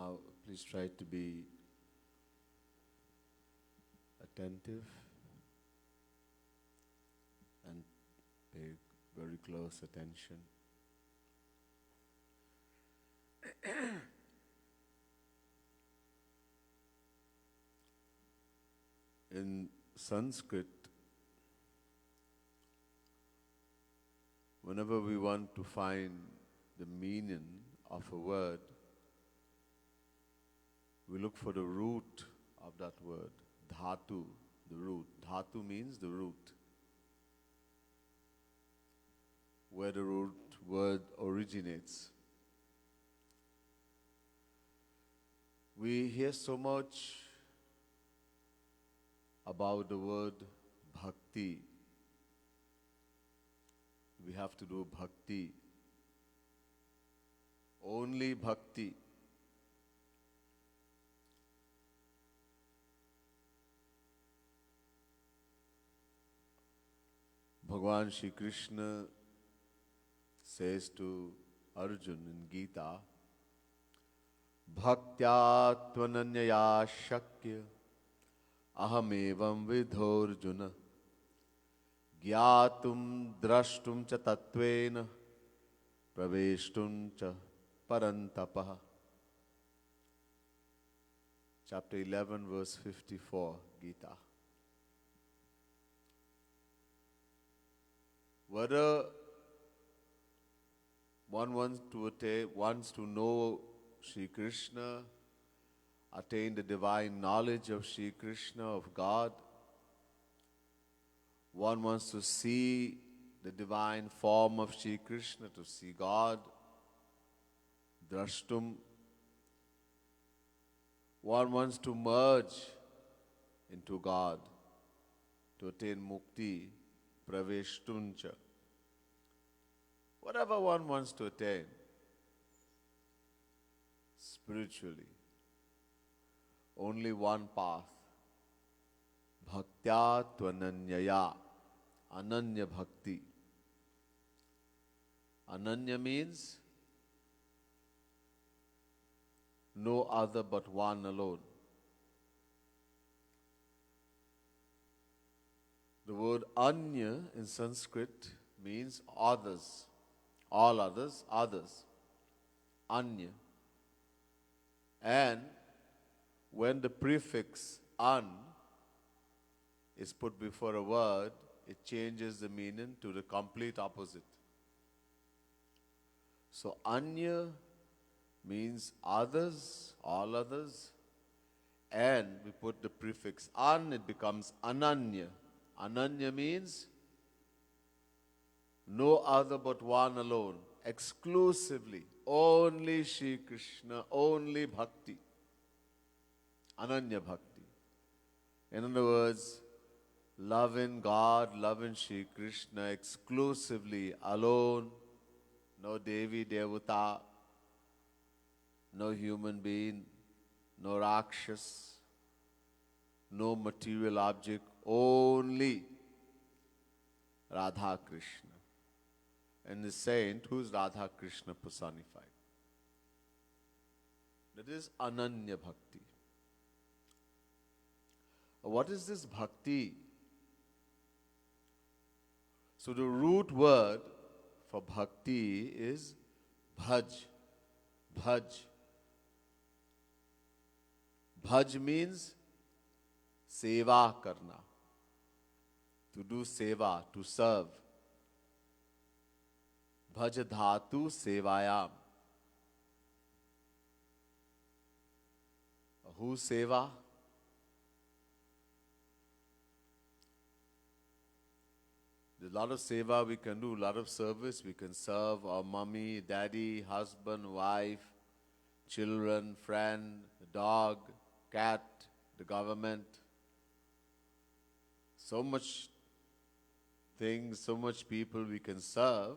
Now, please try to be attentive and pay very close attention. In Sanskrit, whenever we want to find the meaning of a word, we look for the root of that word, dhatu, the root. Dhatu means the root, where the root word originates. We hear so much about the word bhakti. We have to do bhakti. Only bhakti. Bhagavan Shri Krishna says to Arjun in Gita, Bhaktya tvananyaya shakya ahamevam vidhorjuna gyatum drashtum cha tatvena praveshtum cha parantapaha. Chapter 11, verse 54, Gita. Whether one wants to know Sri Krishna, attain the divine knowledge of Sri Krishna, of God, one wants to see the divine form of Sri Krishna, to see God, drashtum. One wants to merge into God, to attain mukti, praveshtuncha. Whatever one wants to attain spiritually, only one path, bhaktya tvananyaya, ananya bhakti. Ananya means no other but one alone. The word anya in Sanskrit means others, all others, others, anya. And when the prefix an is put before a word, it changes the meaning to the complete opposite. So anya means others, all others, and we put the prefix an, it becomes ananya. Ananya means no other but one alone, exclusively, only Shri Krishna, only bhakti, ananya bhakti. In other words, loving God, loving Shri Krishna exclusively, alone, no Devi, Devata, no human being, no Rakshas, no material object, only Radha Krishna. And the saint who is Radha Krishna personified. That is Ananya Bhakti. What is this bhakti? So the root word for bhakti is bhaj. Bhaj. Bhaj means seva karna. To do seva, to serve. Bhaj dhatu sevayam. Who seva? There's a lot of seva we can do, a lot of service. We can serve our mommy, daddy, husband, wife, children, friend, dog, cat, the government. So much things, so much people we can serve.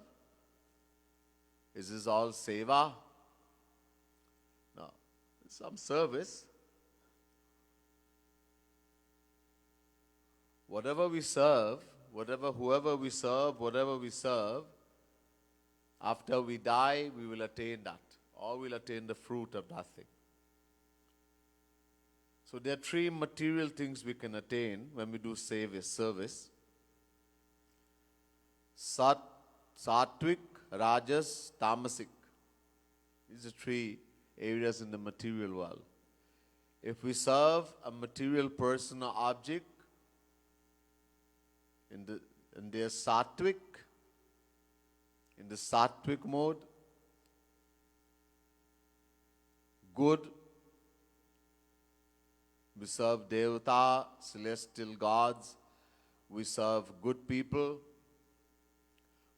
Is this all seva? No. Some service. Whatever we serve, whoever we serve, whatever we serve, after we die, we will attain that. Or we'll attain the fruit of that thing. So there are three material things we can attain when we do service. Sattvic, Rajas, Tamasic. These are three areas in the material world. If we serve a material person or object in their sattvic, in the sattvic mode, good, we serve Devata, celestial gods, we serve good people,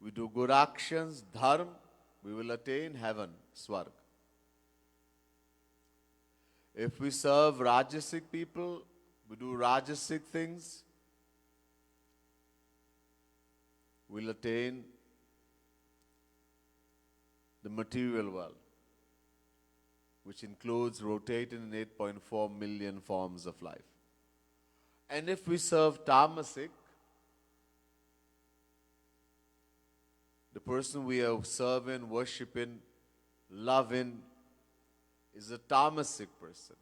we do good actions, dharma, we will attain heaven, Swarg. If we serve Rajasic people, we do Rajasic things, we'll attain the material world, which includes rotating in 8.4 million forms of life. And if we serve Tamasic, the person we are serving, worshipping, loving is a Tamasic person.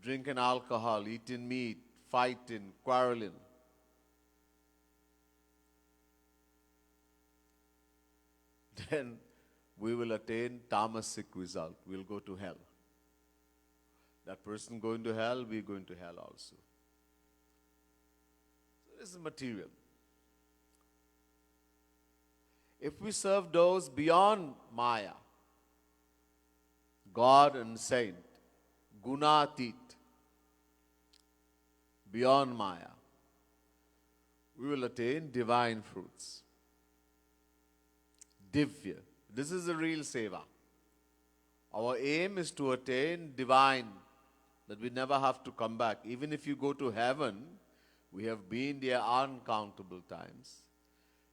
Drinking alcohol, eating meat, fighting, quarreling. Then we will attain tamasic result. We'll go to hell. That person going to hell, we're going to hell also. So this is material. If we serve those beyond Maya, God and saint, Gunatit, beyond Maya, we will attain divine fruits. Divya. This is the real seva. Our aim is to attain divine, that we never have to come back. Even if you go to heaven, we have been there uncountable times.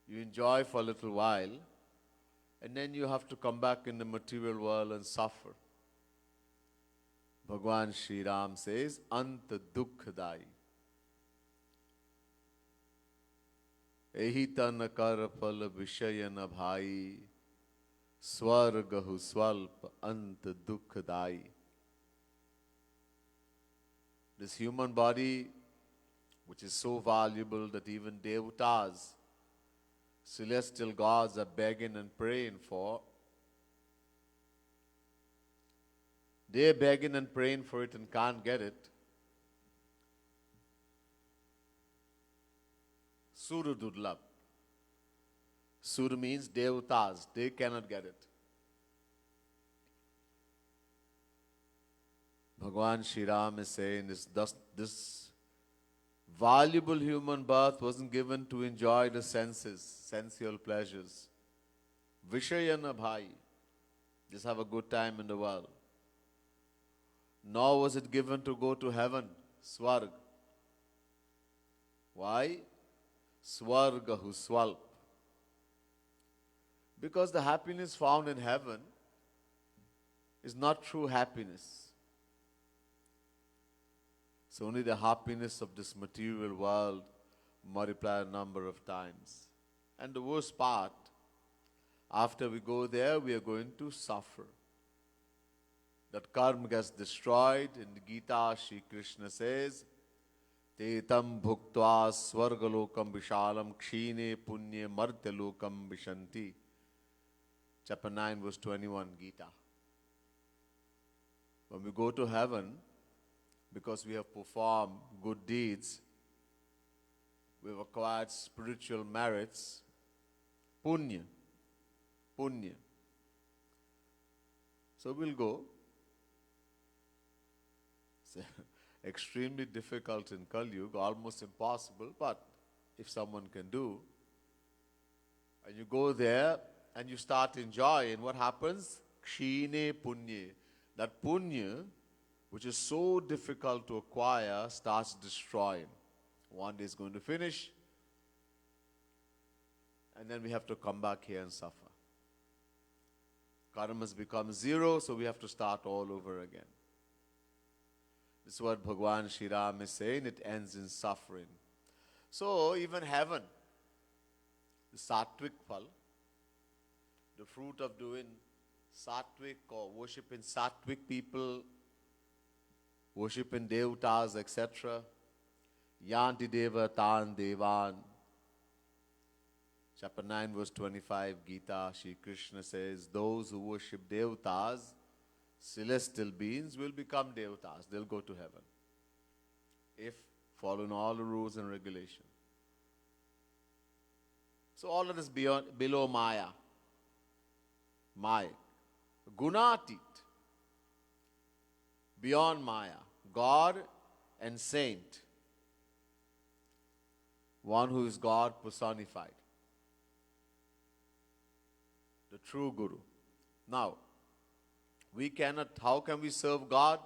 You enjoy for a little while, and then you have to come back in the material world and suffer. Bhagwan Sri Ram says, Ant Dukhdai. Ehi tan kar phal vishayana bhai, Swargahu swalp ant dukhdai. This human body, which is so valuable that even devatas, celestial gods, are begging and praying for. They're begging and praying for it and can't get it. Surudurlabh. Sur means devatas. They cannot get it. Bhagwan Shri Ram is saying this valuable human birth wasn't given to enjoy the senses, sensual pleasures. Vishayana bhai. Just have a good time in the world. Nor was it given to go to heaven, Swarg. Why? Swargahu swalp. Because the happiness found in heaven is not true happiness. It's only the happiness of this material world multiplied a number of times. And the worst part, after we go there, we are going to suffer. That karma gets destroyed. In the Gita, Shri Krishna says, Tetam bhuktva swargalokam vishalam kshine punye martyalokam vishanti. Chapter 9, verse 21, Gita. When we go to heaven, because we have performed good deeds, we have acquired spiritual merits, punya. So we'll go. It's extremely difficult in Kali Yuga, almost impossible, but if someone can do, and you go there, and you start enjoying, what happens? Kshine punya. That punya, which is so difficult to acquire, starts destroying. One day is going to finish, and then we have to come back here and suffer. Karma has become zero, so we have to start all over again. This is what Bhagwan Shri Ram is saying, it ends in suffering. So even heaven, the sattvic phal, the fruit of doing sattvic or worshipping sattvic people, worshiping devtas, etc. Yanti deva tan devan. Chapter 9, verse 25, Gita, Shri Krishna says, those who worship devtas, celestial beings, will become devtas. They'll go to heaven if following all the rules and regulations. So all that is below Maya. Maya. Gunatit. Beyond Maya. God and saint. One who is God personified. The true Guru. Now, how can we serve God?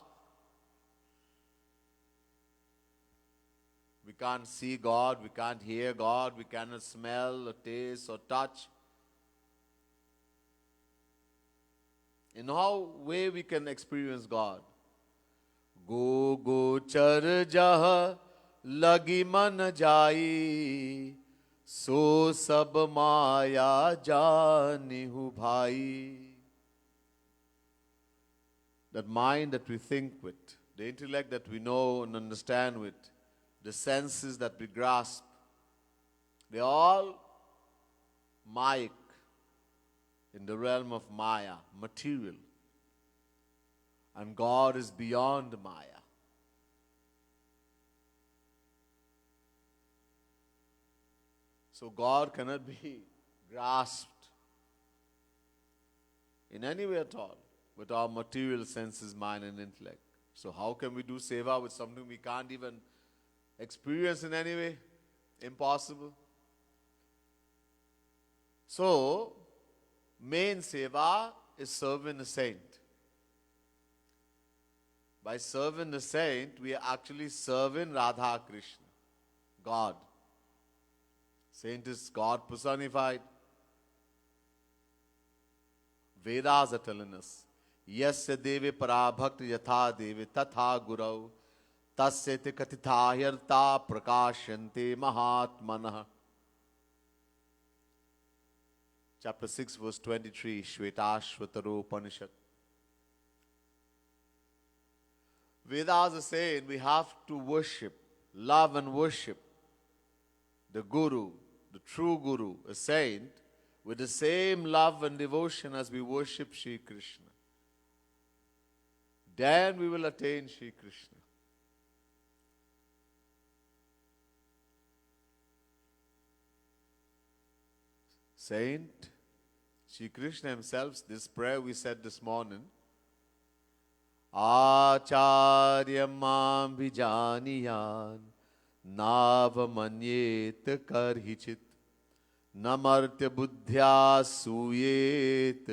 We can't see God, we can't hear God, we cannot smell or taste or touch. In how way we can experience God? Go char jah lagi man jai, so sab maya janihu bhai. That mind that we think with, the intellect that we know and understand with, the senses that we grasp, they all Mayic, in the realm of Maya, material. And God is beyond Maya. So God cannot be grasped in any way at all with our material senses, mind and intellect. So how can we do seva with something we can't even experience in any way? Impossible. So, main seva is serving the saint. By serving the saint, we are actually serving Radha Krishna, God. Saint is God personified. Vedas are telling us, Yasya deve parabhakti yatha deve tatha gurau tasyate katithayarta prakashante mahatmanah. Chapter 6, verse 23, Shvetashvataro Upanishad. Vedas are saying we have to worship, love and worship the Guru, the true Guru, a saint, with the same love and devotion as we worship Shri Krishna. Then we will attain Shri Krishna. Saint, Shri Krishna himself, this prayer we said this morning, Acharya mam vijaniyan navamanyet karhichit namartya buddhya suyet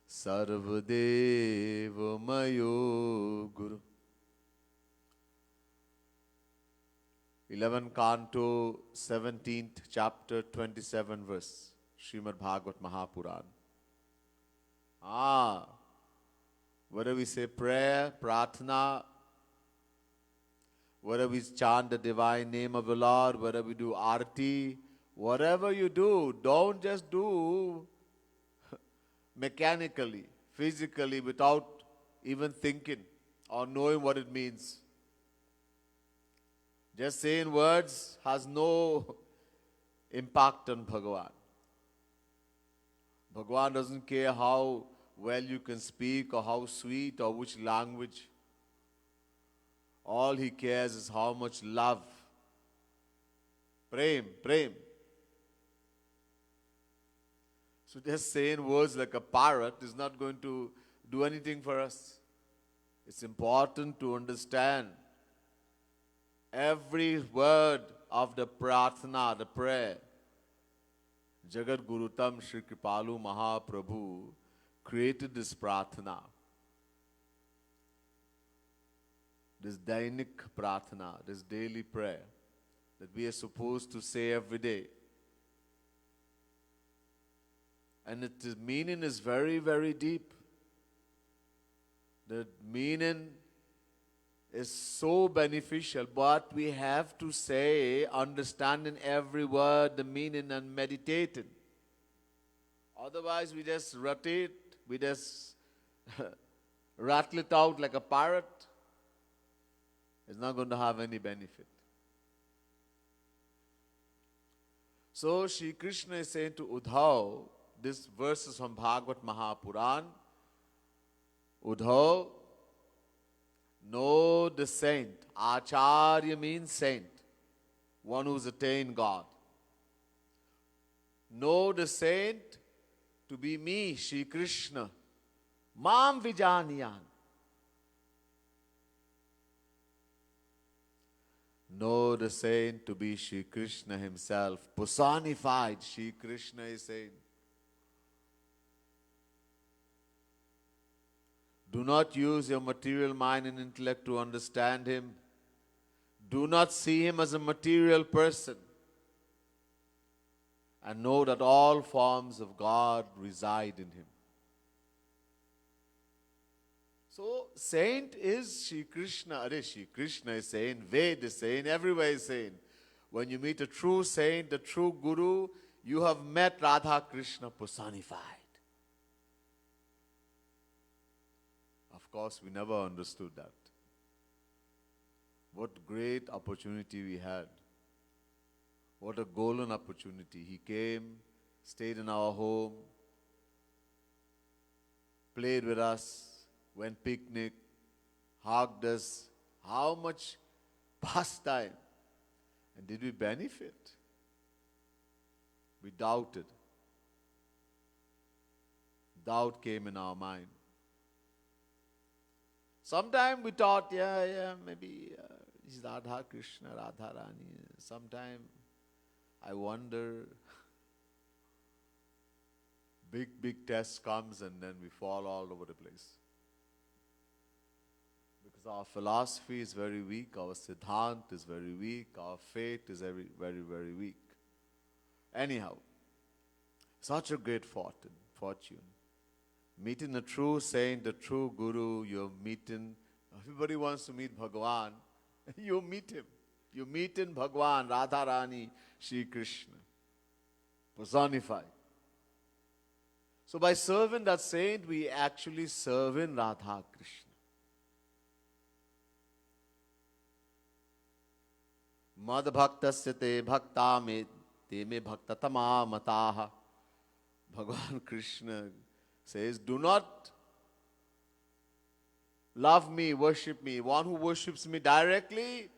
sarvadeva mayo guru. 11 Canto, 17th chapter, 27 verse, Srimad Bhagavat Mahapuran. Whether we say prayer, prarthana, whether we chant the divine name of the Lord, whether we do arati, whatever you do, don't just do mechanically, physically, without even thinking or knowing what it means. Just saying words has no impact on Bhagavan. Bhagavan doesn't care how well you can speak or how sweet or which language. All he cares is how much love. Prem. So just saying words like a parrot is not going to do anything for us. It's important to understand every word of the prarthana, the prayer. Jagat Gurutam Shri Kripalu Mahaprabhu created this prarthana, this Dainik prarthana, this daily prayer that we are supposed to say every day. And its meaning is very, very deep. The meaning is so beneficial, but we have to say, understanding every word, the meaning, and meditating. Otherwise, we just rut it, we just rattle it out like a parrot. It's not going to have any benefit. So Shri Krishna is saying to Uddhav, this verse is from Bhagavad Mahapuran. Uddhav, know the saint. Acharya means saint, one who's attained God. Know the saint to be me, Shri Krishna. Mam Vijaniyan. Know the saint to be Shri Krishna himself, personified. Shri Krishna is saying, do not use your material mind and intellect to understand him. Do not see him as a material person. And know that all forms of God reside in him. So, saint is Shri Krishna. Shri Krishna is saying, Ved is saying, everywhere is saying. When you meet a true saint, the true guru, you have met Radha Krishna personified. Of course, we never understood that. What great opportunity we had. What a golden opportunity. He came, stayed in our home, played with us, went picnic, hugged us. How much pastime. And did we benefit? We doubted. Doubt came in our mind. Sometimes we thought, maybe it's Radha Krishna, Radha Rani. Sometimes I wonder, big test comes and then we fall all over the place. Because our philosophy is very weak, our siddhant is very weak, our faith is very, very weak. Anyhow, such a great fortune. Meeting the true saint, the true guru, you're meeting, everybody wants to meet Bhagavan. You meet him. You meet in Bhagavan, Radharani, Shri Krishna, personified. So by serving that saint, we actually serve in Radha Krishna. Mad bhaktasya te bhakta me te me bhaktatama mataha. Bhagavan Krishna says, do not love me, worship me. One who worships me directly,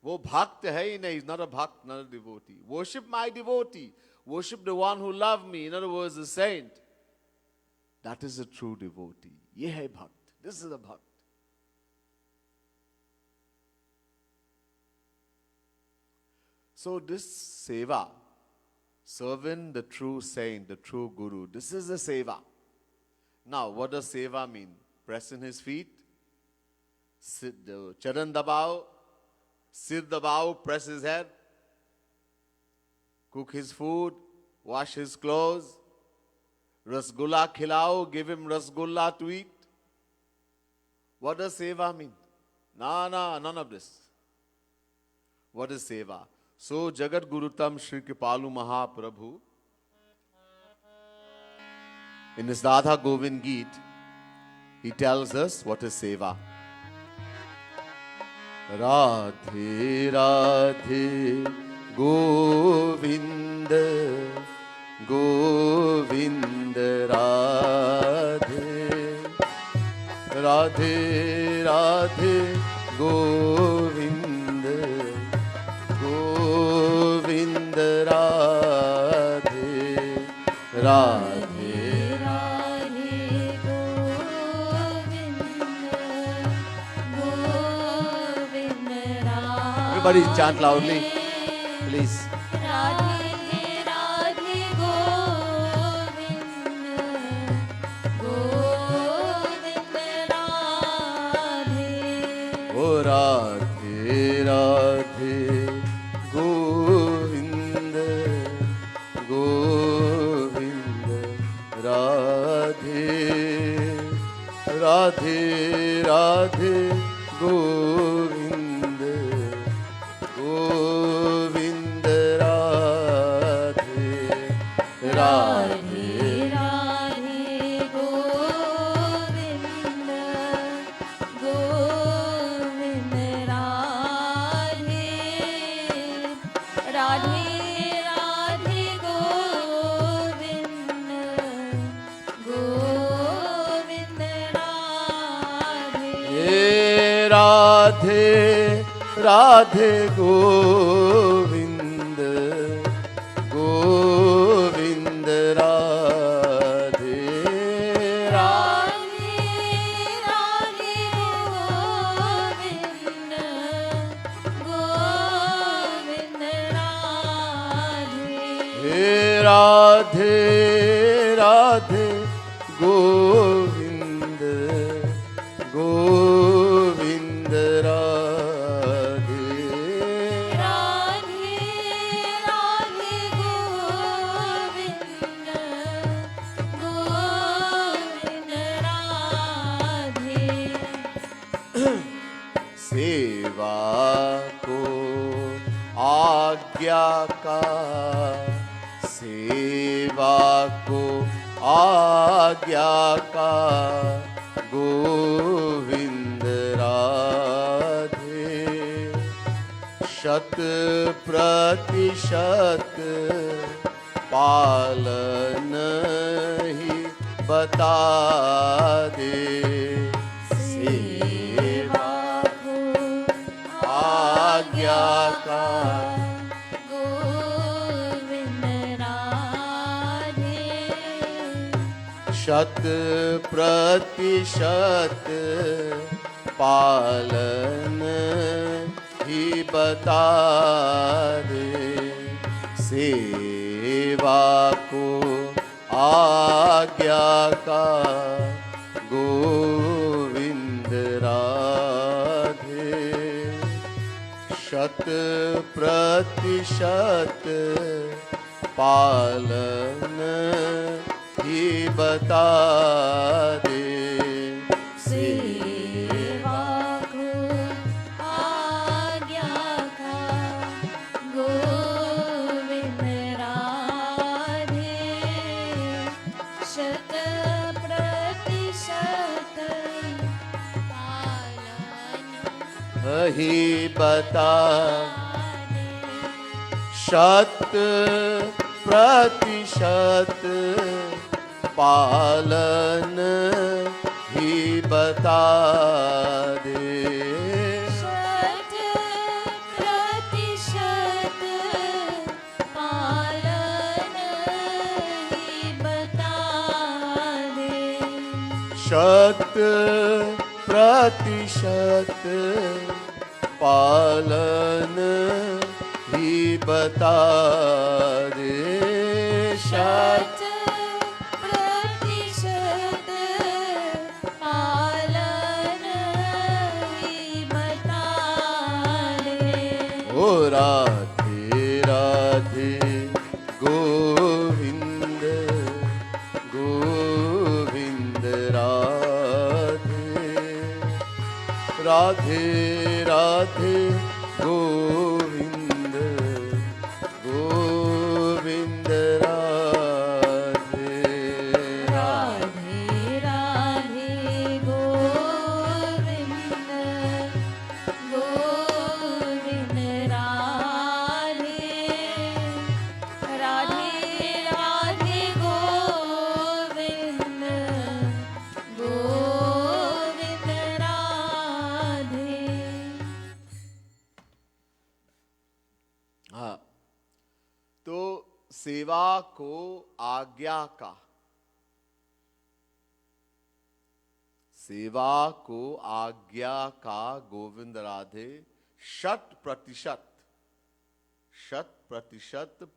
wo bhakt hai nahi, he's not a bhakt, not a devotee. Worship my devotee. Worship the one who loved me. In other words, the saint. That is a true devotee. Ye hai bhakt. This is a bhakt. So this seva, serving the true saint, the true guru, this is a seva. Now, what does seva mean? Pressing his feet, charan dabao, sir dabao, press his head, cook his food, wash his clothes, rasgulla khilao, give him rasgulla to eat. What does seva mean? No, none of this. What is seva? So, Jagat Gurutam Shri Kripalu Mahaprabhu, in his Radha Govind Geet, he tells us what is seva. Radhe Radhe Govinda Govinda Radhe Radhe Radhe Govinda Govinda Radhe Radhe. Everybody chant loudly, please. Radhe Radhe Govinda Govinda Radhe. Oh Radhe Radhe Govinda Govinda Radhe Radhe Radhe Govinda Govinda Radhe Radhe Radhe Govinda Govinda Radhe Radhe Govind Govind Radhe Radhe Radhe Govind Govind Radhe हे राधे राधे गोविंद गोविंद राधे राधे राधे गोविंद गोविंद राधे सेवा को आज्ञा का सेवा को आज्ञा का गोविंद राधे शत प्रतिशत पालन ही बता दे सेवा को आज्ञा का गोविंद राधे शत प्रतिशत पालन ही बता दे सेवा को आज्ञा का गोविंद राधे शत प्रतिशत पालन ही बता दे सेवा को आज्ञा का गोविंद राधे शत प्रतिशत पालन ही बता शत प्रतिशत पालन ही बता दे शत प्रतिशत पालन ही बता दे शत प्रतिशत पालन ही बता दे शत प्रतिशत पालन ही बता दे ओ राधे राधे गोविंद गोविंद राधे राधे राधे गोविंद गोविंद राधे राधे राधे गोविंद गोविंद राधे राधे राधे गोविंद गोविंद राधे हाँ तो सेवा को आज्ञा का सेवा को आज्ञा का गोविंद राधे शत प्रतिशत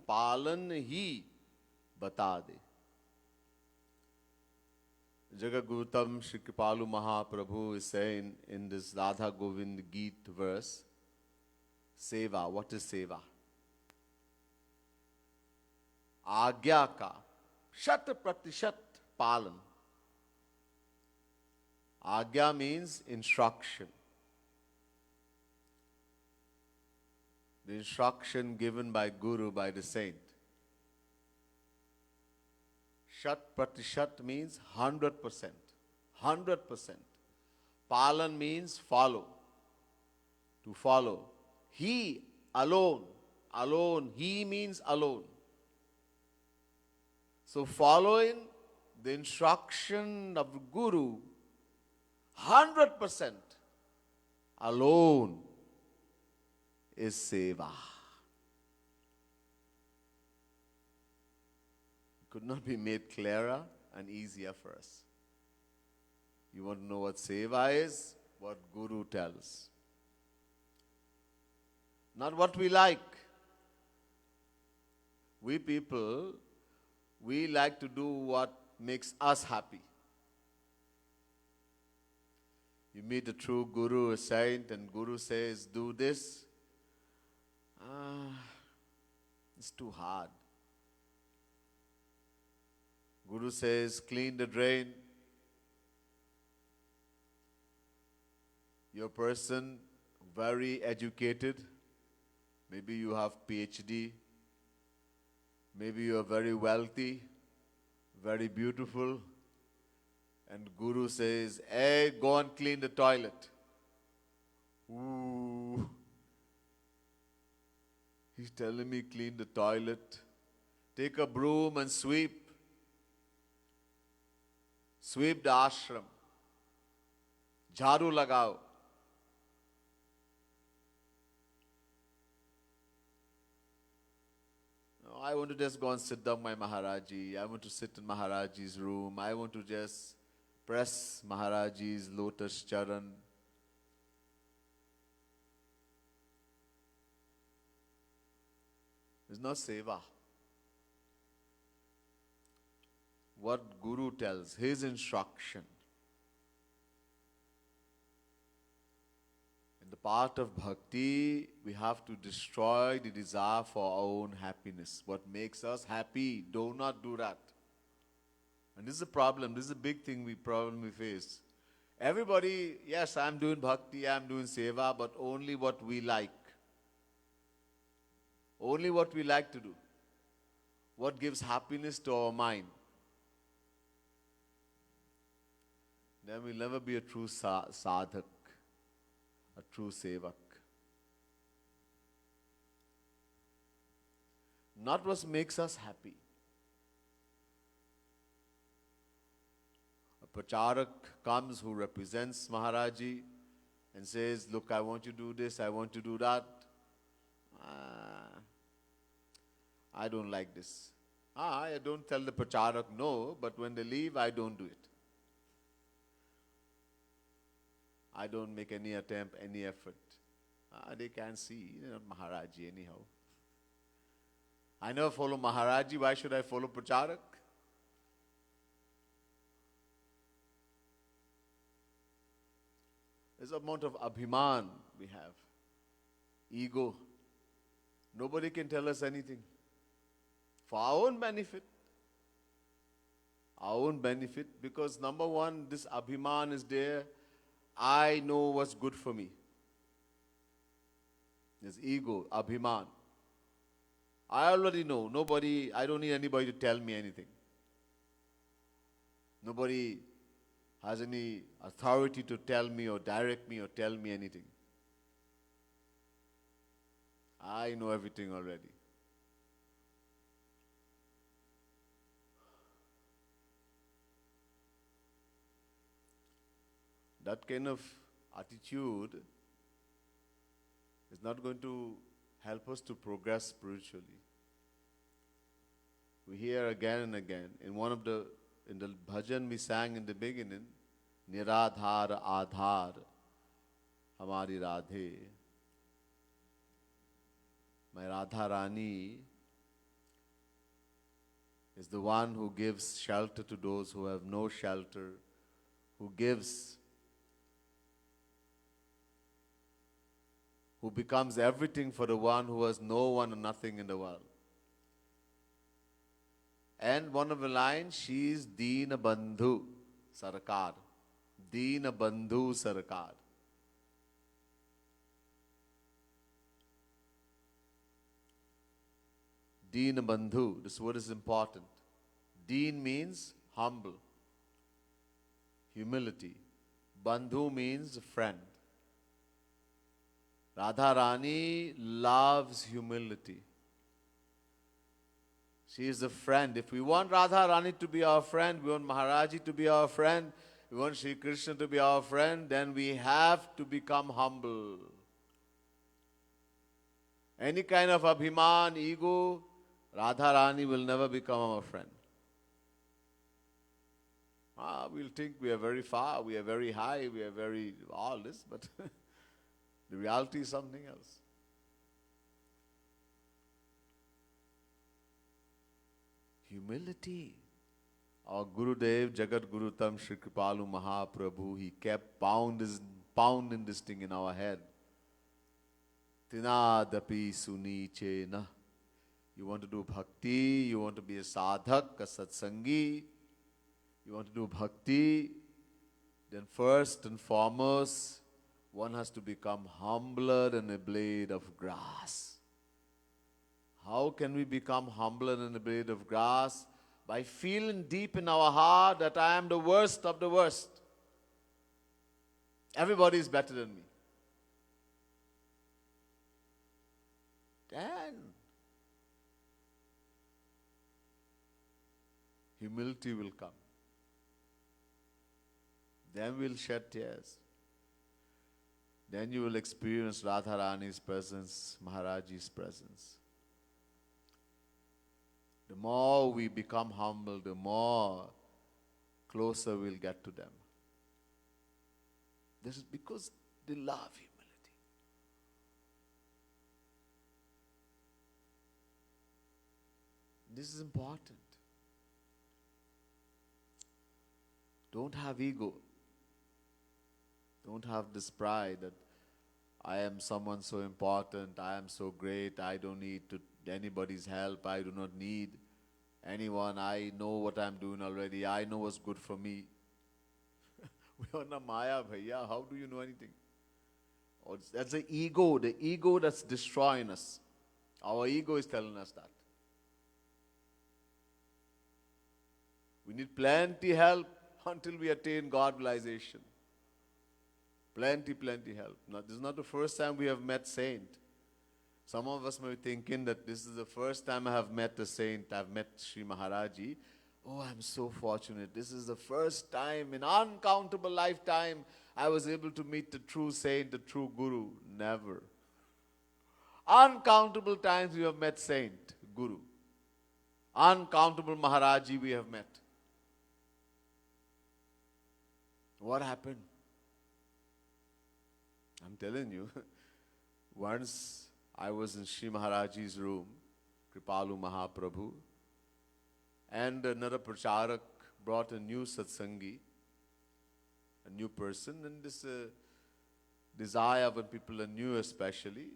पालन ही बता दे Jagat Gurutam Shri Kripalu Mahaprabhu is saying in this Radha Govind Geet verse, Seva, what is Seva? Agya ka, Shat Pratishat Palan. Agya means instruction. The instruction given by Guru, by the saint. Shat Pratishat means 100%. 100%. Palan means follow. To follow. He alone. Alone. He means alone. So following the instruction of Guru, 100%. alone is seva. Could not be made clearer and easier for us. You want to know what seva is? What Guru tells. Not what we like. We people, we like to do what makes us happy. You meet a true Guru, a saint, and Guru says, do this. It's too hard. Guru says, clean the drain. You're a person very educated. Maybe you have PhD. Maybe you are very wealthy, very beautiful. And Guru says, hey, go and clean the toilet. Ooh. He's telling me clean the toilet. Take a broom and sweep. Sweep the ashram. Jharu lagao. No, I want to just go and sit down my Maharaji. I want to sit in Maharaji's room. I want to just press Maharaji's lotus charan. It's not seva. What Guru tells, his instruction. In the part of bhakti, we have to destroy the desire for our own happiness. What makes us happy, do not do that. And this is a problem, this is a big thing we face. Everybody, yes, I'm doing bhakti, I'm doing seva, but only what we like. Only what we like to do. What gives happiness to our mind. Then we'll never be a true sadhak, a true sevak. Not what makes us happy. A pracharak comes who represents Maharaji and says, look, I want you to do this, I want you to do that. I don't like this. I don't tell the pracharak no, but when they leave, I don't do it. I don't make any attempt, any effort. They can't see, they're not Maharaji anyhow. I never follow Maharaji, why should I follow pracharak? There's an amount of abhiman we have. Ego. Nobody can tell us anything. For our own benefit. Our own benefit, because number one, this abhiman is there. I know what's good for me. There's ego, abhiman. I already know. I don't need anybody to tell me anything. Nobody has any authority to tell me or direct me or tell me anything. I know everything already. That kind of attitude is not going to help us to progress spiritually. We hear again and again. In the bhajan we sang in the beginning, Niradhar Adhar Hamari Radhe. My Radha Rani is the one who gives shelter to those who have no shelter, who becomes everything for the one who has no one and nothing in the world. And one of the lines, she is Deena Bandhu Sarkar. Deena Bandhu Sarkar. Deena Bandhu, this word is important. Deen means humble, humility. Bandhu means friend. Radharani loves humility. She is a friend. If we want Radharani to be our friend, we want Maharaji to be our friend, we want Sri Krishna to be our friend, then we have to become humble. Any kind of abhiman, ego, Radharani will never become our friend. We'll think we are very far, we are very high, we are very all this, but the reality is something else. Humility. Our Gurudev, Jagat Guru Tam Shri Kripalu Mahaprabhu, he kept pounding this thing in our head. Tinadapi sunichena. You want to do bhakti, you want to be a sadhak, a satsangi, you want to do bhakti, then first and foremost, one has to become humbler than a blade of grass. How can we become humbler than a blade of grass? By feeling deep in our heart that I am the worst of the worst. Everybody is better than me. Then humility will come. Then we'll shed tears. Then you will experience Radharani's presence, Maharaji's presence. The more we become humble, the more closer we'll get to them. This is because they love humility. This is important. Don't have ego. Don't have this pride that I am someone so important, I am so great, I don't need anybody's help, I do not need anyone, I know what I'm doing already, I know what's good for me. We are not Maya, bhaiya, how do you know anything? That's the ego that's destroying us. Our ego is telling us that. We need plenty help until we attain God realization. Plenty help. Now, this is not the first time we have met saint. Some of us may be thinking that this is the first time I have met a saint. I've met Sri Maharaji. Oh, I'm so fortunate. This is the first time in uncountable lifetime I was able to meet the true saint, the true guru. Never. Uncountable times we have met saint, guru. Uncountable Maharaji we have met. What happened? I'm telling you, once I was in Sri Maharaji's room, Kripalu Mahaprabhu, and another pracharak brought a new satsangi, a new person, and this desire when people are new especially,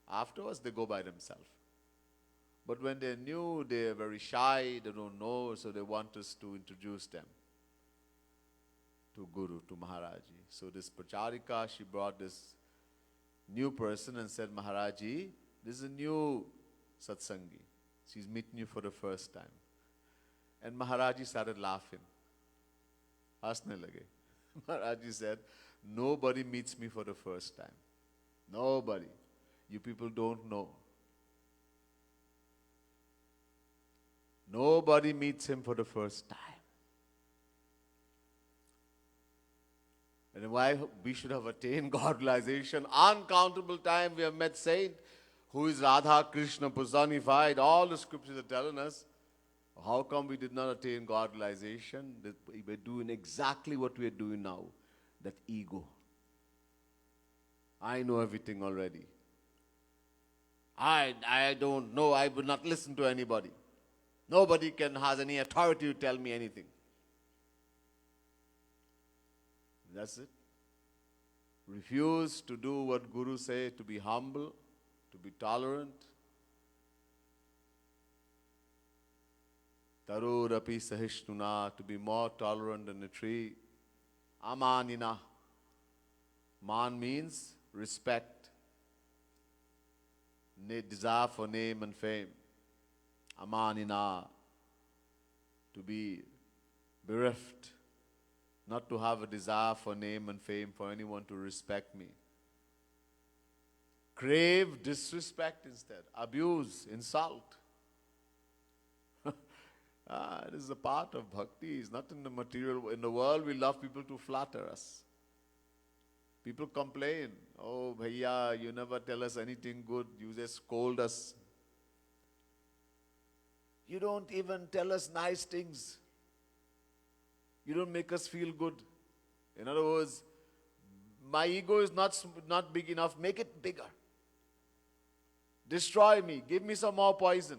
afterwards they go by themselves. But when they're new, they're very shy, they don't know, so they want us to introduce them to Guru, to Maharaji. So this Pracharika, she brought this new person and said, Maharaji, this is a new satsangi. She's meeting you for the first time. And Maharaji started laughing. Hasne lage. Maharaji said, nobody meets me for the first time. Nobody. You people don't know. Nobody meets him for the first time. And why we should have attained God realization. Uncountable time we have met saint who is Radha Krishna personified. All the scriptures are telling us. How come we did not attain God realization? That we were doing exactly what we are doing now. That ego. I know everything already. I don't know. I will not listen to anybody. Nobody has any authority to tell me anything. That's it. Refuse to do what Guru say, to be humble, to be tolerant. Tarurapi sahishnuna, to be more tolerant than a tree. Amanina. Man means respect. Desire for name and fame. Amanina. To be bereft. Not to have a desire for name and fame, for anyone to respect me. Crave disrespect instead. Abuse, insult. It is a part of bhakti. It's not in the material. In the world, we love people to flatter us. People complain, oh, bhaiya, you never tell us anything good. You just scold us. You don't even tell us nice things. You don't make us feel good. In other words, my ego is not big enough. Make it bigger. Destroy me. Give me some more poison.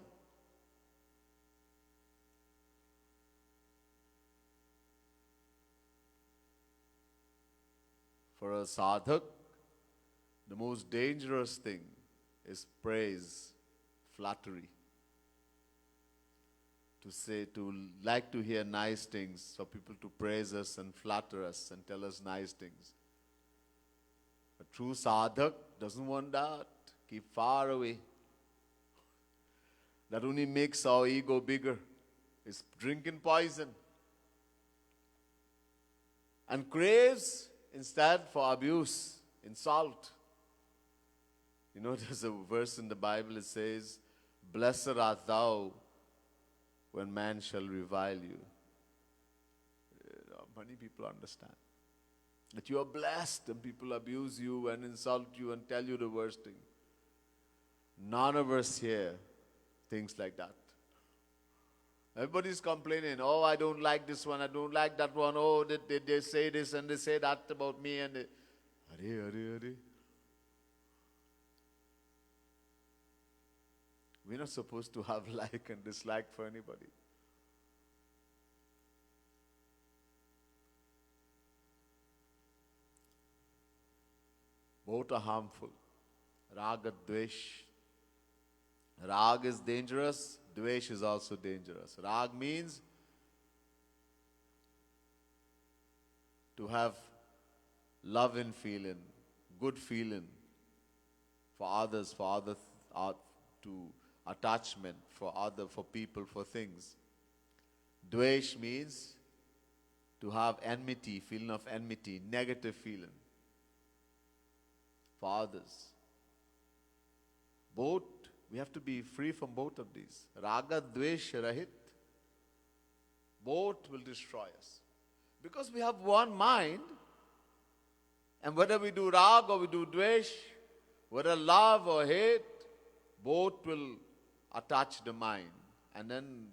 For a sadhak, the most dangerous thing is praise, flattery. To like to hear nice things, for people to praise us and flatter us and tell us nice things. A true sadhak doesn't want that. Keep far away. That only makes our ego bigger. It's drinking poison. And craves instead for abuse, insult. You know, there's a verse in the Bible, it says, blessed art thou when man shall revile you. Many people understand that you are blessed and people abuse you and insult you and tell you the worst thing. None of us here thinks like that. Everybody's complaining, oh, I don't like this one, I don't like that one, oh, they say this and they say that about me, and they, Hare. We're not supposed to have like and dislike for anybody. Both are harmful. Raga, dvesh. Rag is dangerous, dvesh is also dangerous. Rag means to have love and feeling, good feeling for others, to attachment for people, for things. Dvesh means to have enmity, feeling of enmity, negative feeling for others. Both, we have to be free from both of these. Raga, dvesh, rahit. Both will destroy us. Because we have one mind, and whether we do rag or we do dvesh, whether love or hate, both will attach the mind. And then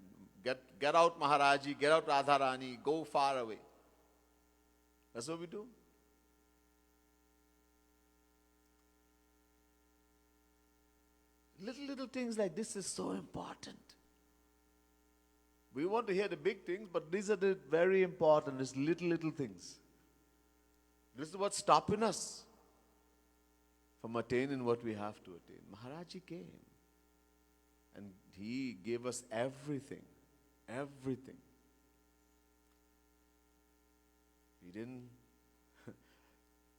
get out Maharaji, get out Radharani, go far away. That's what we do. Little things like this is so important. We want to hear the big things, but these are the very important. These little things. This is what's stopping us from attaining what we have to attain. Maharaji came and he gave us everything. Everything. He didn't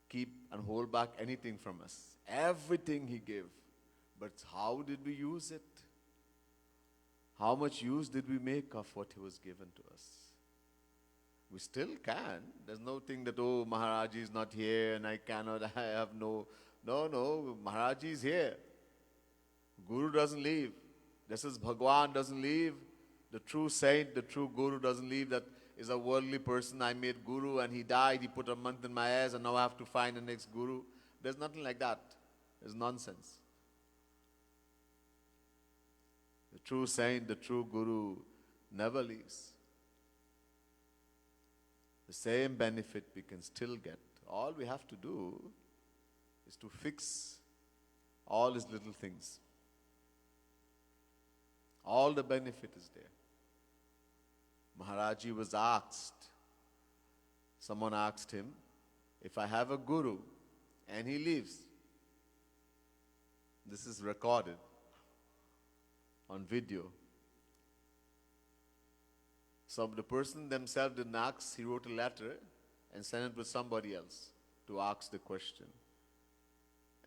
keep and hold back anything from us. Everything he gave. But how did we use it? How much use did we make of what he was given to us? We still can. There's no thing that, oh, Maharaji is not here and I cannot, I have no. No, Maharaji is here. Guru doesn't leave. This is Bhagwan doesn't leave. The true saint, the true Guru doesn't leave. That is a worldly person. I made Guru and he died. He put a month in my ass and now I have to find the next Guru. There's nothing like that. It's nonsense. The true saint, the true Guru never leaves. The same benefit we can still get. All we have to do is to fix all his little things. All the benefit is there. Maharaji was asked, someone asked him, if I have a Guru and he leaves, this is recorded on video. So the person themselves didn't ask, he wrote a letter and sent it to somebody else to ask the question.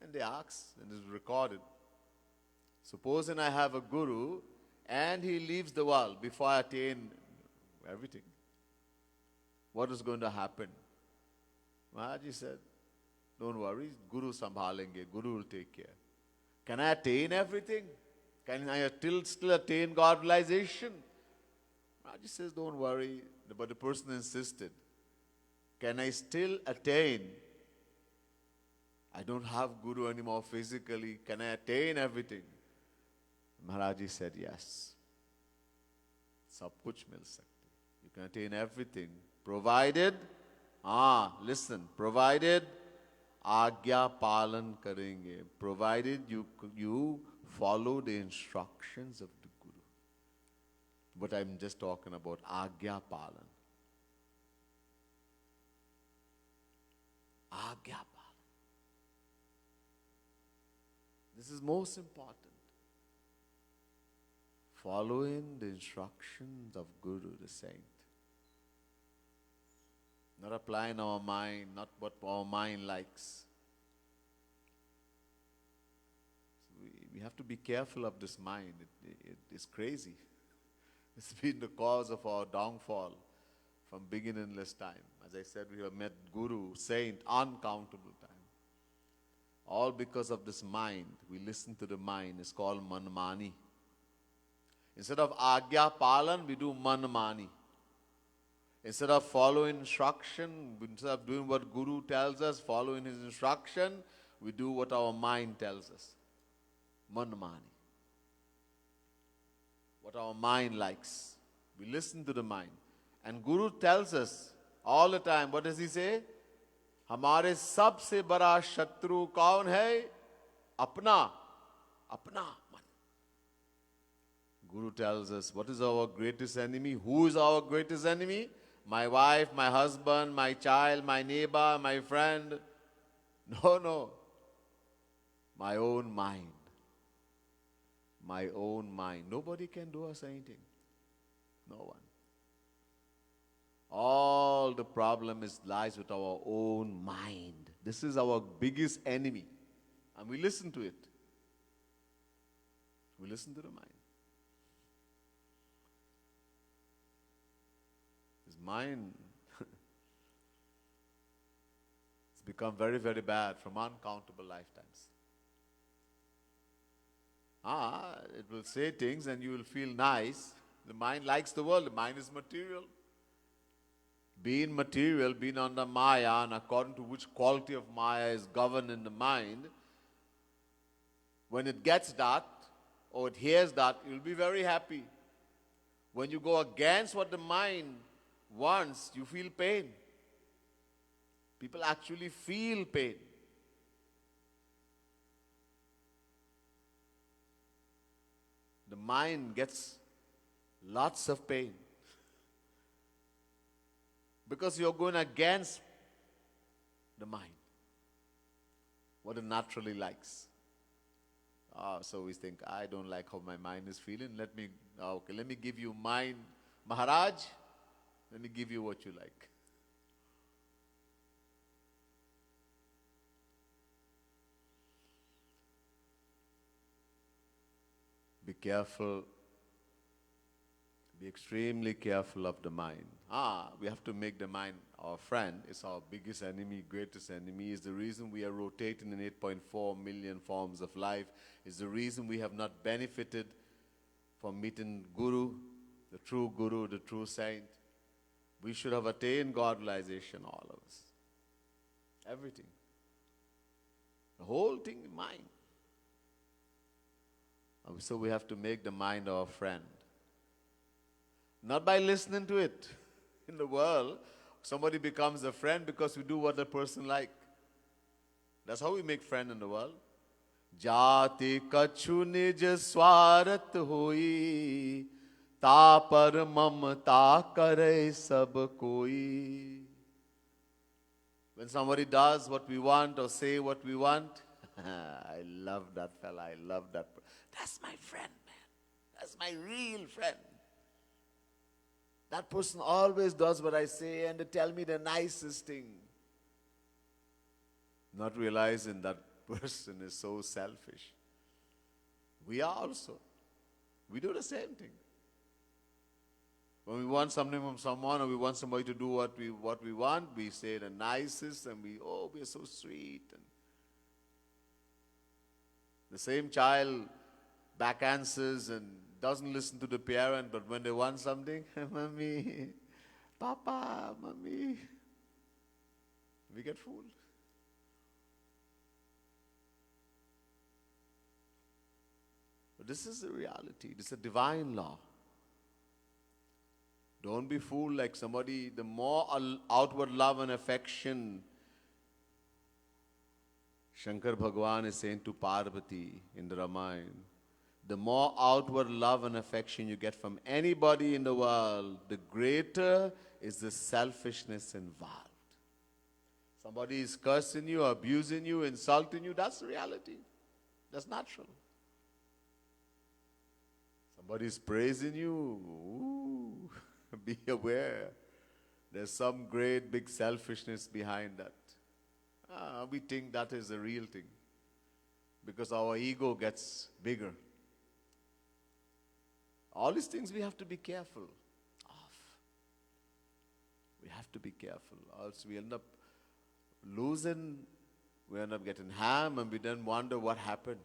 And they asked, and it's recorded. Supposing I have a Guru and he leaves the world before I attain everything, what is going to happen? Maharaji said, don't worry, Guru sambhalenge, Guru will take care. Can I attain everything? Can I still attain God realization? Raji says, don't worry. But the person insisted, can I still attain? I don't have Guru anymore physically. Can I attain everything? Maharaji said, yes. Sab kuch mil sakta. You can attain everything. Provided, listen, provided Agya Palan karenge. Provided you follow the instructions of the Guru. But I'm just talking about Agya Palan. Agya Palan. This is most important. Following the instructions of Guru, the saint. Not applying our mind, not what our mind likes. So we have to be careful of this mind. It is crazy. It's been the cause of our downfall from beginningless time. As I said, we have met Guru, saint, uncountable time. All because of this mind. We listen to the mind. It's called manmani. Instead of Agya Palan, we do manmani. Instead of following instruction, instead of doing what Guru tells us, following his instruction, we do what our mind tells us. Manmani. What our mind likes. We listen to the mind. And Guru tells us all the time, what does he say? हमारे सबसे बड़ा शत्रु कौन है? अपना मन. Guru tells us, what is our greatest enemy? Who is our greatest enemy? My wife, my husband, my child, my neighbor, my friend. No. My own mind. My own mind. Nobody can do us anything. No one. All the problem lies with our own mind. This is our biggest enemy. And we listen to it. We listen to the mind. His mind has become very, very bad from uncountable lifetimes. It will say things and you will feel nice. The mind likes the world. The mind is material. Being material, being under Maya, and according to which quality of Maya is governed in the mind, when it gets that, or it hears that, it will be very happy. When you go against what the mind wants, you feel pain. People actually feel pain. The mind gets lots of pain. Because you're going against the mind. What it naturally likes. So we think, I don't like how my mind is feeling. Let me give you mine. Maharaj, let me give you what you like. Be careful. Be extremely careful of the mind. We have to make the mind our friend. It's our biggest enemy, greatest enemy. It's the reason we are rotating in 8.4 million forms of life. It's the reason we have not benefited from meeting Guru, the true saint. We should have attained God-realization, all of us. Everything. The whole thing in mind. So we have to make the mind our friend. Not by listening to it. In the world, somebody becomes a friend because we do what the person like. That's how we make friend in the world. Jati kachu nij swarat hoi, ta par mamta kare sab koi. When somebody does what we want or say what we want, I love that fella, I love that. That's my friend, man. That's my real friend. That person always does what I say and they tell me the nicest thing. Not realizing that person is so selfish. We are also. We do the same thing. When we want something from someone or we want somebody to do what we want, we say the nicest and we are so sweet. And the same child back answers and doesn't listen to the parent, but when they want something, mommy, papa, mommy, we get fooled. But this is the reality. This is a divine law. Don't be fooled like somebody. The more outward love and affection, Shankar Bhagwan is saying to Parvati in the Ramayana, the more outward love and affection you get from anybody in the world, the greater is the selfishness involved. Somebody is cursing you, abusing you, insulting you, that's the reality. That's natural. Somebody is praising you, ooh, be aware. There's some great big selfishness behind that. We think that is the real thing because our ego gets bigger. All these things we have to be careful of. We have to be careful, else we end up losing, we end up getting harmed, and we then wonder what happened.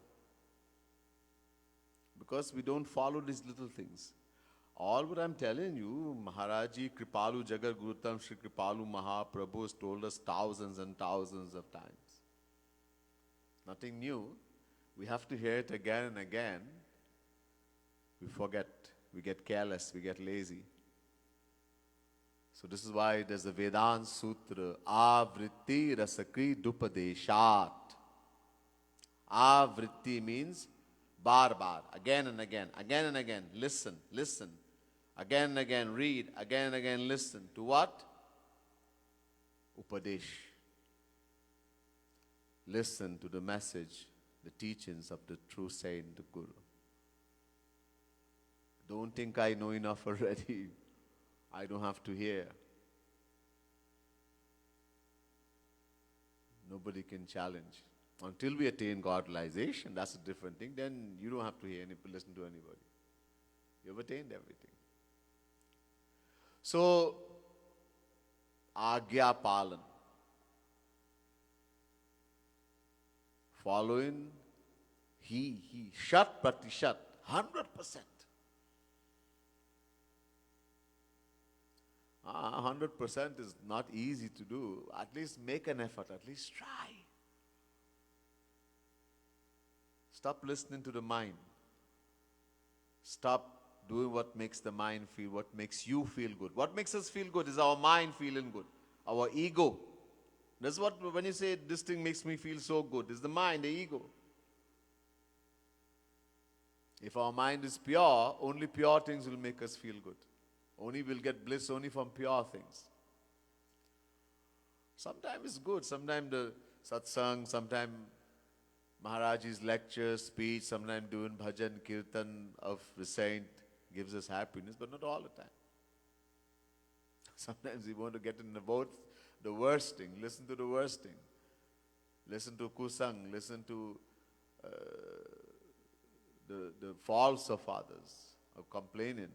Because we don't follow these little things. All what I'm telling you, Maharaji Kripalu Jagar Gurutam Shri Kripalu Mahaprabhu has told us thousands and thousands of times. Nothing new. We have to hear it again and again. We forget, we get careless, we get lazy. So this is why there's a Vedanta Sutra, Avritti Rasakri Dupadeshat. Avritti means bar, again and again, listen, again and again, read, again and again, listen. To what? Upadesh. Listen to the message, the teachings of the true saint, the Guru. Don't think I know enough already. I don't have to hear. Nobody can challenge. Until we attain godization, that's a different thing. Then you don't have to hear listen to anybody. You've attained everything. So, Agya Palan. Following, he, Shat Pratishat, 100%. 100% is not easy to do. At least make an effort, at least try. Stop listening to the mind. Stop doing what makes the mind feel, what makes you feel good. What makes us feel good is our mind feeling good, our ego. That's what, when you say this thing makes me feel so good, it's the mind, the ego. If our mind is pure, only pure things will make us feel good. Only we'll get bliss only from pure things. Sometimes it's good, sometimes the satsang, sometimes Maharaji's lecture, speech, sometimes doing bhajan, kirtan of the saint gives us happiness, but not all the time. Sometimes we want to get in about the worst thing, listen to the worst thing. Listen to kusang, listen to the faults of others, of complaining.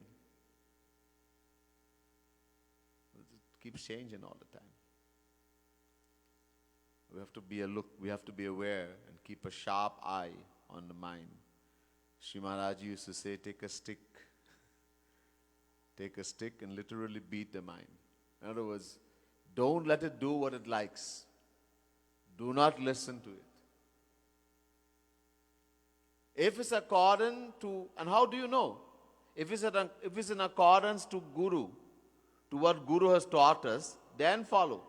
It keeps changing all the time. We have to be aware and keep a sharp eye on the mind. Sri Maharaj used to say, take a stick and literally beat the mind. In other words, don't let it do what it likes. Do not listen to it. If it's accordant to, and how do you know? If it's in accordance to Guru, to what Guru has taught us, then follow.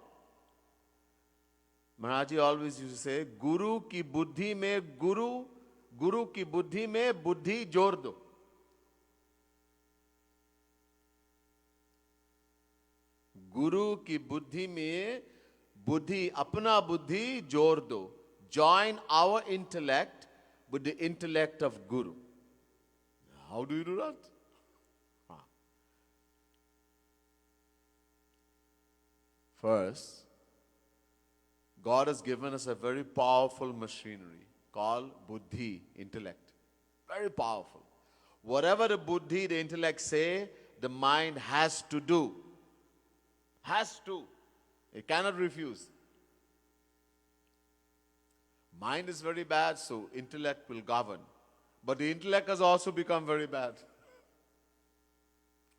Maharaji always used to say, Guru ki buddhi mein buddhi jor do. Guru ki buddhi mein buddhi, apna buddhi jor do. Join our intellect with the intellect of Guru. How do you do that? First, God has given us a very powerful machinery called buddhi, intellect. Very powerful. Whatever the buddhi, the intellect say, the mind has to do. Has to. It cannot refuse. Mind is very bad, so intellect will govern. But the intellect has also become very bad.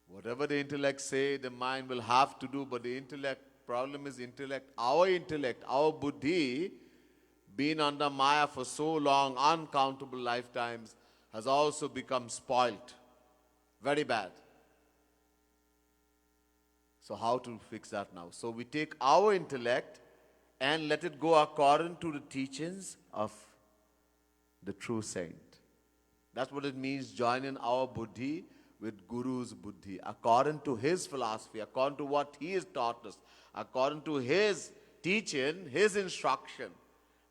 Whatever the intellect say, the mind will have to do, but the intellect, problem is intellect, our buddhi, been under Maya for so long, uncountable lifetimes, has also become spoilt. Very bad. So how to fix that now? So we take our intellect and let it go according to the teachings of the true saint. That's what it means, joining our buddhi with Guru's buddhi, according to his philosophy, according to what he has taught us, according to his teaching, his instruction.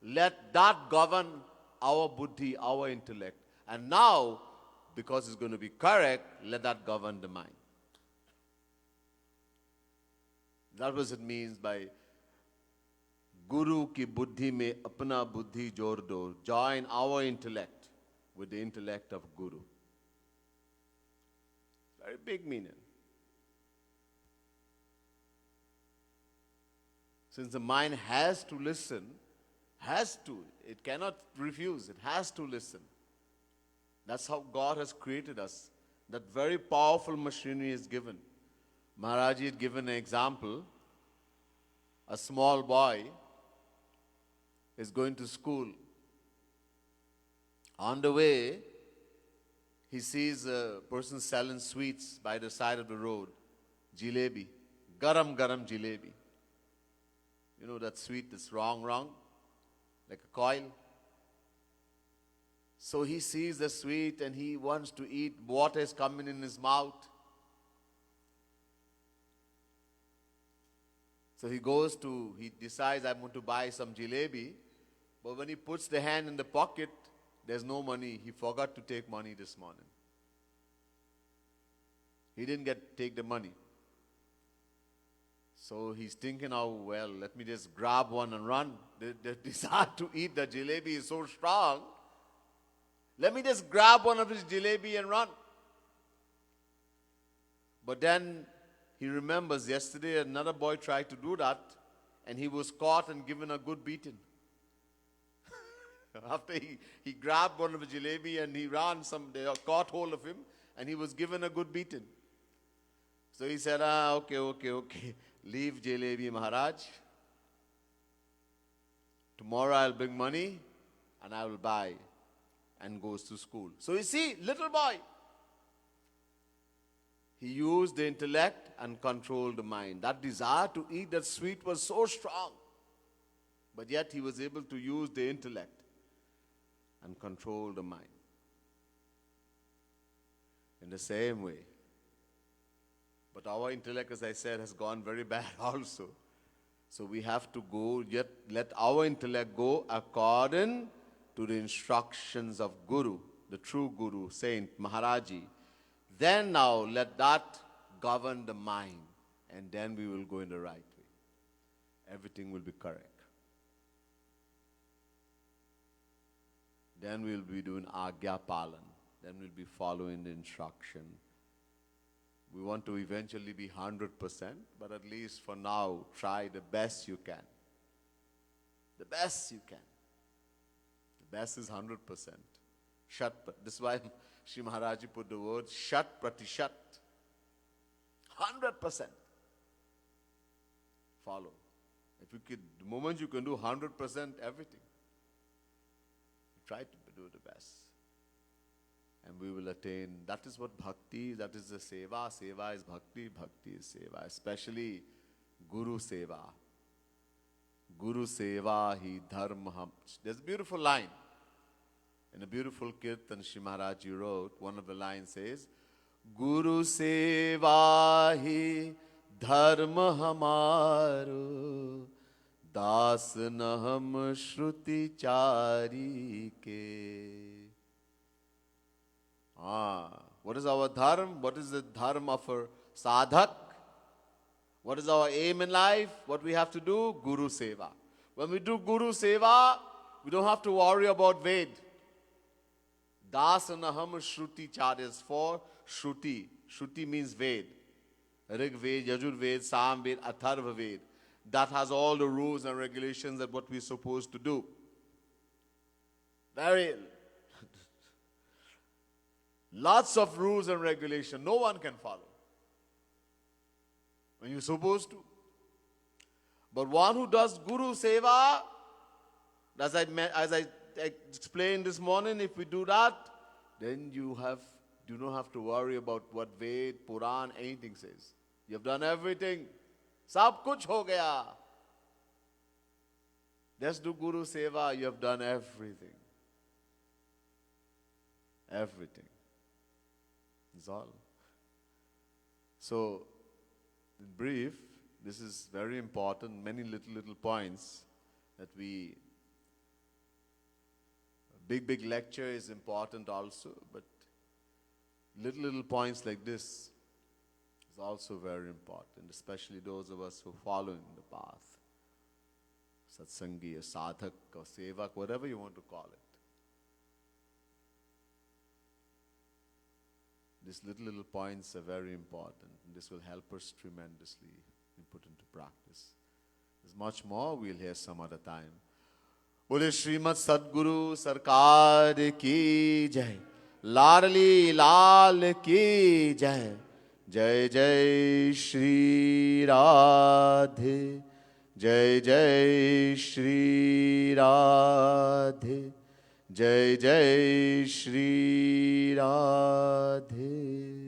Let that govern our buddhi, our intellect. And now, because it's going to be correct, let that govern the mind. That's what it means by Guru ki buddhi mein apna buddhi jor do. Join our intellect with the intellect of Guru. Very big meaning. Since the mind has to listen, it cannot refuse, it has to listen. That's how God has created us. That very powerful machinery is given. Maharaji had given an example. A small boy is going to school. On the way, he sees a person selling sweets by the side of the road. Jalebi. Garam jalebi. You know that sweet that's wrong, like a coil. So he sees the sweet and he wants to eat. Water is coming in his mouth. So he decides, I'm going to buy some jalebi. But when he puts the hand in the pocket, there's no money. He forgot to take money this morning. He didn't take the money. So he's thinking, oh, well, let me just grab one and run. The desire to eat the jalebi is so strong. Let me just grab one of his jalebi and run. But then he remembers yesterday another boy tried to do that and he was caught and given a good beating. After he grabbed one of the jalebi and he ran, they caught hold of him and he was given a good beating. So he said, okay. Leave jalebi, Maharaj. Tomorrow I'll bring money and I will buy, and goes to school. So you see, little boy, he used the intellect and controlled the mind. That desire to eat that sweet was so strong. But yet he was able to use the intellect and control the mind. In the same way. But our intellect, as I said, has gone very bad also. So we have to let our intellect go according to the instructions of Guru, the true Guru, Saint Maharaji. Then now let that govern the mind, and then we will go in the right way. Everything will be correct. Then we will be doing Agya Palan. Then we'll be following the instruction. We want to eventually be 100%, but at least for now, try the best you can. The best you can. The best is 100%. This is why Sri Maharaji put the word Shat Pratishat. 100%. Follow. The moment you can do 100% everything, try to do the best. And we will attain. That is what bhakti, that is the seva. Seva is bhakti, bhakti is seva. Especially Guru seva. Guru seva hi dharma. There's a beautiful line. In a beautiful kirtan Shri Maharaj wrote, one of the lines says, Guru seva hi dharma hamaro, das naham shruti chari ke. What is our dharma? What is the dharma of a sadhak? What is our aim in life? What we have to do? Guru seva. When we do Guru seva, we don't have to worry about Ved. Dasanaham Shruti Charyas for Shruti. Shruti means Ved. Rig Ved, Yajur Ved, Sam Ved, Atharva Ved. That has all the rules and regulations of what we're supposed to do. Lots of rules and regulations. No one can follow. And you're supposed to. But one who does Guru Seva, as I explained this morning, if we do that, then you do not have to worry about what Ved, Puran, anything says. You have done everything. Sab kuch ho gaya. Just do Guru Seva, you have done everything. Everything. That's all. So, in brief, this is very important. Many little points that big lecture is important also, but little points like this is also very important, especially those of us who follow in the path. Satsangi, or sadhak, or sevak, whatever you want to call it. These little points are very important, and this will help us tremendously and put into practice. There's much more we'll hear some other time. Bole Srimad Sadguru Sarkar ki jai, Larli Lal ki jai, Jai Jai Shri Radhe, Jai Jai Shri Radhe, Jai Jai Shri Radhe.